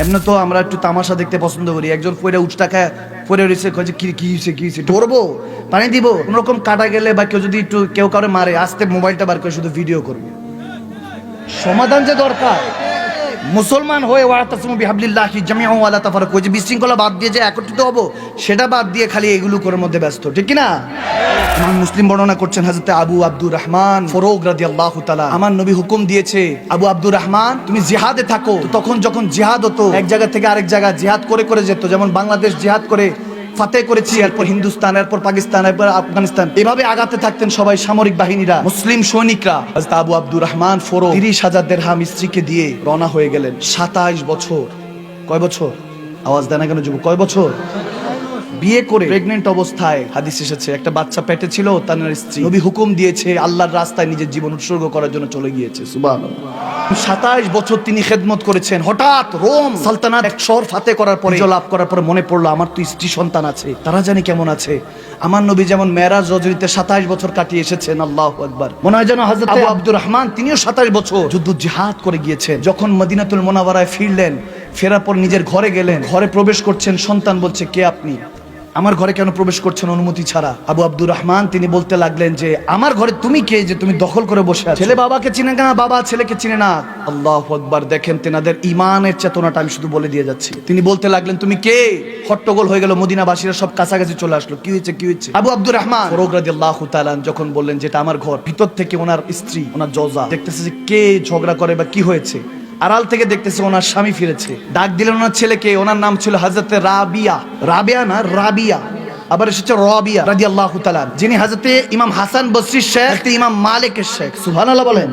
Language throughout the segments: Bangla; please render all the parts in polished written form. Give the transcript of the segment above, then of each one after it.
এমনি তো আমরা একটু তামাশা দেখতে পছন্দ করি। একজন পয়রা উঠটা খায় পরে রয়েছে, কি হয়েছে ধরবো, পানি দিব, কোনোরকম কাটা গেলে বা কেউ যদি একটু কেউ কারো মারে আস্তে মোবাইলটা বার করে শুধু ভিডিও করবে। সমাধান যে দরকার, মুসলমান হয়ে ওয়াতাসিমু বিহাবলিল্লাহি জামিআন ওয়া লা তাফাররাকু, ওই যে বিশৃঙ্খলা বাদ দিয়ে যে একত্রিত হবো সেটা বাদ দিয়ে খালি এগুলো করার মধ্যে ব্যস্ত, ঠিক কি না? ইমাম মুসলিম বর্ণনা করছেন হযরত আবু আব্দুর রহমান ফারুক রাদিয়াল্লাহু তাআলা, আমার নবী হুকুম দিয়েছে আবু আব্দুর রহমান তুমি জিহাদে থাকো। তখন যখন জিহাদ হতো এক জায়গা থেকে আরেক জায়গা জিহাদ করে করে যেত, যেমন বাংলাদেশ জিহাদ করে ফাতে করেছি, এরপর হিন্দুস্তান, এরপর পাকিস্তান, এরপর আফগানিস্তান, এভাবে আগাতে থাকতেন সবাই সামরিক বাহিনীরা, মুসলিম সৈনিকরা। হযরত আবু আব্দুর রহমান ফারুক 30,000 দিরহাম স্ত্রীকে দিয়ে রওনা হয়ে গেলেন। 27 বছর, কয় বছর আওয়াজ দেন না কেন যুবক, কয় বছর বিয়ে করে প্রেগনেন্ট অবস্থায়, হাদিস এসেছে একটা বাচ্চা পেটে ছিল, তার স্ত্রী নবী হুকুম দিয়েছে আল্লাহর রাস্তায় নিজের জীবন উৎসর্গ করার জন্য চলে গিয়েছে। সুবহানাল্লাহ। 27 বছর তিনি খেদমত করেছেন। হঠাৎ রোম সালতানাত এক শহর ফাতে করার পরে, লাভ করার পরে মনে পড়লো আমার তো স্ত্রী সন্তান আছে, তারা জানি কেমন আছে। আমার নবী যেমন মেরাজ রজনীতে 27 বছর কাটিয়ে এসেছেন, আল্লাহু আকবার, মনে হয় যেন হযরত আবু আব্দুর রহমান তিনিও 27 বছর যুদ্ধ জিহাদ করে গিয়েছেন। যখন মদিনাতুল মুনাওয়ারায় ফিরলেন, ফেরার পর নিজের ঘরে গেলেন, ঘরে প্রবেশ করছেন, সন্তান বলছে কে আপনি, আমার ঘরে কেন প্রবেশ করছেন অনুমতি ছাড়া? আবু আব্দুর রহমান তিনি বলতে লাগলেন যে আমার ঘরে তুমি কে যে তুমি দখল করে বসে আছো? ছেলে বাবাকে চিনে না, বাবা ছেলেকে চিনে না। আল্লাহু আকবার। দেখেন তেনাদের ঈমানের চেতনাটা আমি শুধু বলে দিয়ে যাচ্ছি। তিনি বলতে লাগলেন তুমি কে? হট্টগোল হয়ে গেল, মদিনাবাসীরা সব কাছাকাছি চলে আসলো। কি হয়েছে কি হয়েছে? আবু আব্দুর রহমান ফারুক রাদিয়াল্লাহু তাআলা যখন বললেন যেটা আমার ঘর, ভিতর থেকে ওনার স্ত্রী, ওনার জওজা দেখতেছে যে কে ঝগড়া করে বা কি হয়েছে, আড়াল থেকে দেখতেছে ওনার স্বামী ফিরেছে। ডাক দিলেন ওনার ছেলেকে, ওনার নাম ছিল হযরত রাবিয়া, রাবিয়া না রাবিয়া, আবার এসেছে রাবিয়া রাদিয়াল্লাহু তাআলা, যিনি হযরত ইমাম হাসান বসরির শেখ, ইমাম মালিকের শেখ। সুবহানাল্লাহ বলেন।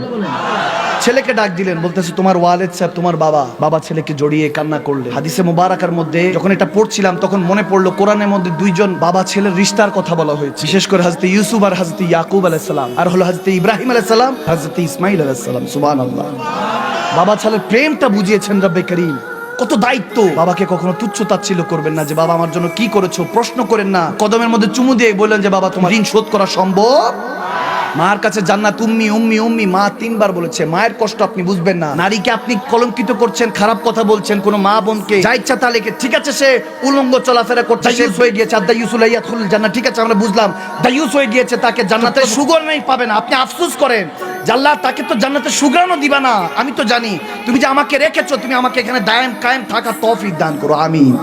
ছেলেকে ডাক দিলেন, বলতেছে তোমার ওয়ালিদ সাহেব, তোমার বাবা। বাবা ছেলেকে জড়িয়ে কান্না করলেন। হাদিসে মুবারাকার মধ্যে যখন এটা পড়ছিলাম তখন মনে পড়লো কোরআনের মধ্যে দুইজন বাবা ছেলের রিশতার কথা বলা হয়েছে, বিশেষ করে হযরত ইউসুফ আর হযরত ইয়াকুব আলাইহিস সালাম, আর হলো হযরত ইব্রাহিম আলাইহিস সালাম, হযরত ইসমাঈল আলাইহিস সালাম। সুবহানাল্লাহ। বাবা ছেলের প্রেমটা বুঝিয়েছেন রব্বে করিম। কত দায়িত্ব। বাবাকে কখনো তুচ্ছ তাচ্ছিল্য করবেন না যে বাবা আমার জন্য কি করেছো, প্রশ্ন করেন না। কদমের মধ্যে চুমু দিয়ে বললেন যে বাবা তোমার ঋণ শোধ করা সম্ভব। মার কাছে জান্নাত উম্মি উম্মি উম্মি, মা 3 বার বলেছে। মায়ের কষ্ট আপনি বুঝবেন না। নারীকে আপনি কলঙ্কিত করছেন, খারাপ কথা বলছেন কোন মা বোনকে, যা ইচ্ছা তা লেখে। ঠিক আছে সে উলঙ্গ চলাফেরা করছে, দায়ুস হয়ে গিয়েছে, আর দায়ুস লা ইয়াদখুলুল জান্নাহ, ঠিক আছে আমরা বুঝলাম, দায়ুস হয়ে গিয়েছে, তাকে জান্নাতের সুগন্ধ নেই পাবে না। আপনি আফসোস করেন যে আল্লাহ তাকে তো জান্নাতের সুগন্ধ দিবা না। আমি তো জানি তুমি যে আমাকে রেখেছো, তুমি আমাকে এখানে দায়েম কায়েম থাকার তৌফিক দান করো, আমিন।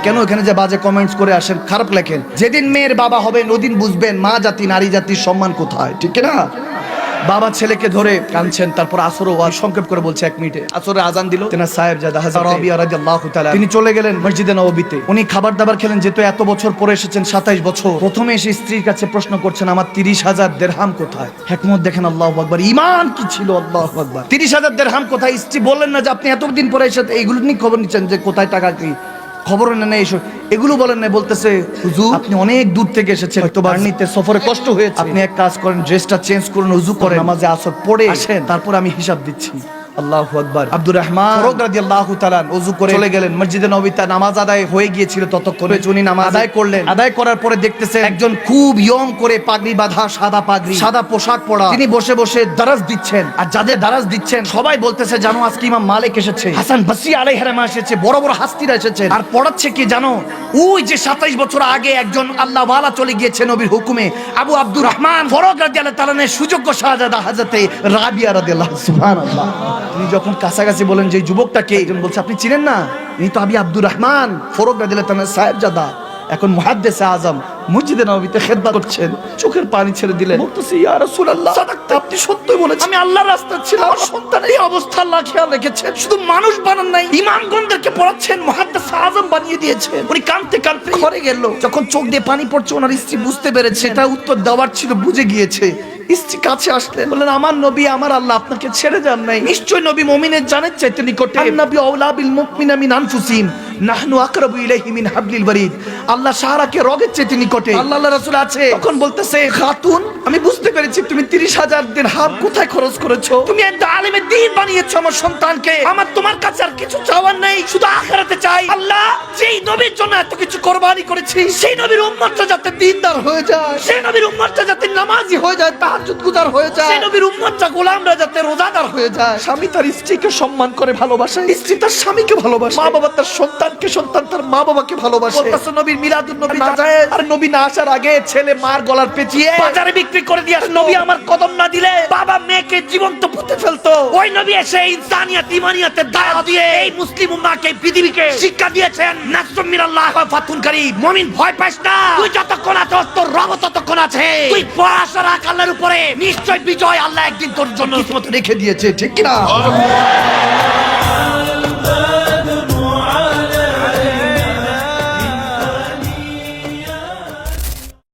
কেন এখানে যে বাজে কমেন্টস করে আসেন, খারাপ লেখেন? যেদিন মেয়ের বাবা হবেন ওদিন বুঝবেন মা জাতি নারী জাতির সম্মান কোথায়, ঠিক না? বাবা ছেলেকে ধরে কাঁদছেন। তারপর আসর ওয়াজ সংক্ষেপ করে বলছে 1 মিনিটে। আসরে আজান দিল, তেনার সাহেবজাদা হযরত রাবিয়া রাদিয়াল্লাহু তাআলা তিনি চলে গেলেন মসজিদে নববীতে। উনি খাবার দাবার খেলেন, যেহেতু এত বছর পরে এসেছেন, 27 বছর। প্রথমে এসে স্ত্রীর কাছে প্রশ্ন করছেন আমার 30,000 দিরহাম কোথায়? হিকমত দেখেন, আল্লাহু আকবার, ঈমান কি ছিল, আল্লাহু আকবার। 30,000 দিরহাম কোথায়? স্ত্রী বললেন না যে আপনি এতদিন পরে এসে এইগুলো নিয়ে খবর নিচ্ছেন যে কোথায় টাকা কি, খবর নেন এসব, এগুলো বলেন না। বলতেছে হুজুর আপনি অনেক দূর থেকে এসেছেন, হয়তো বাড়িতে সফরে কষ্ট হয়েছে, আপনি এক কাজ করেন, ড্রেসটা চেঞ্জ করুন, ওযু করেন, নামাজে আসর পড়ে আসেন, তারপর আমি হিসাব দিচ্ছি। আল্লাহু আকবার। আব্দুর রহমান ফারুক রাদিয়াল্লাহু তাআলা ওযু করে চলে গেলেন মসজিদে নববীতে। নামাজ আদায় হয়ে গিয়েছিল ততক্ষণে, উনি নামাজ আদায় করলেন। আদায় করার পরে দেখতেছেন একজন খুব ইয়ং করে পাগড়ি বাঁধা, সাদা পাগড়ি, সাদা পোশাক পরা, তিনি বসে বসে দারাজ দিচ্ছেন। আর যাদের দারাজ দিচ্ছেন সবাই বলতেছে জানো আজকে ইমাম মালিক এসেছে, হাসান বসরি আলাইহিস সালাম এসেছে, বড় বড় হাস্তিরা এসেছেন। আর পড়াচ্ছে কি জানো? ওই যে 27 বছর আগে একজন আল্লাহ ওয়ালা চলে গিয়েছে নবীর হুকুমে, আবু আব্দুর রহমান ফারুক রাদিয়াল্লাহু তাআলার সুযোগ্য শাহজাদা হযরত রাবিয়া রাদিয়াল্লাহু, সুবহানাল্লাহ। তিনি যখন কাছাকাছি বলেন যে যুবকটাকে, একজন বলছে আপনি চিনেন না, ইনি তো আবি আব্দুর রহমান ফারুক রাদিয়াল্লাহু তাআলার সাহেবজাদা, এখন মুহাদ্দিসে আজম, মসজিদে নববীতে খেদমত করছেন। চোখের পানি ছেড়ে দিলেন, বলতেছে ইয়া রাসূলুল্লাহ সাদাকতা, আপনি সত্যই বলেছেন, আমি আল্লাহর রাস্তায় ছিলাম, আমার সন্তানের এই অবস্থা আল্লাহ খেয়াল রেখেছেন। শুধু মানুষ বানান নাই, ইমামগণদেরকে পড়াচ্ছেন, মুহাদ্দিসে আজম বানিয়ে দিয়েছেন। উনি কাঁদতে কাঁদতে ঘরে গেল। যখন চোখ দিয়ে পানি পড়ছে ওনার স্ত্রী বুঝতে পেরেছে এটা উত্তর দেওয়ার ছিল, বুঝে গিয়েছে। স্ত্রী কাছে আসলেন, বললেন আমার নবী, আমার আল্লাহ আপনাকে ছেড়ে যান নাই। নিশ্চয় নবী মুমিনের জানের চাইতে নিকটে, নবী আওলা বিল মুমিনিনা মিন আনফুসিহিম, নাহনু আকরাবু ইলাইহি মিন হাবলিল ওয়ারিদ। আল্লাহ সাহারাকে রগের চাইতে নিকটে, আল্লাহর রাসূল আছে। তখন বলতেছে খাতুন আমি বুঝতে পেরেছি তুমি 30,000 দিরহাম কোথায় খরচ করেছো, তুমি একটা আলেমের দ্বীন বানিয়েছো আমার সন্তানকে। আমার তোমার কাছে আর কিছু চাওয়ার নেই, শুধু আখিরাতে চাই। আল্লাহ যেই নবীর জন্য এত কিছু কোরবানি করেছি, সেই নবীর উম্মতটা যাতে দিনদার হয়ে যায়, সেই নবীর উম্মতটা যাতে নামাজি হয়ে যায়, তাহাজ্জুদ গুজার হয়ে যায়, সেই নবীর উম্মতটা গোলামরা যাতে রোজাদার হয়ে যায়। স্বামী তার স্ত্রীকে সম্মান করে ভালোবাসে, স্ত্রী তার স্বামীকে ভালোবাসে, মা বাবা তার সন্তানকে, সন্তান তার মা বাবাকে ভালোবাসে। বলতেছে নবীর মিলাদুন নবী না যায়, আর নবী না আসার আগে ছেলে মার গলার পেঁচিয়ে বাজারে বিক্রি করে দিয়ে নবী আমার কদম না দিলে বাবা মেয়েকে জীবন্ত পুঁতে ফেলতো। ওই নবী এসে ইনসানিয়াত ইমানিয়াতের দাওয়াত দিয়ে এই মুসলিম উম্মাহকে পৃথিবীকে শিক্ষা দিয়েছেন নাসরুম মিনাল্লাহ ওয়া ফাতুন কারীম। মুমিন ভয় পাস না, তুই যতক্ষণ আছিস তোর রব ততক্ষণ আছে, তুই ভরসা রাখ আল্লাহর উপরে, নিশ্চয় বিজয় আল্লাহ একদিন তোর জন্য কিসমত রেখে দিয়েছে, ঠিক কি না?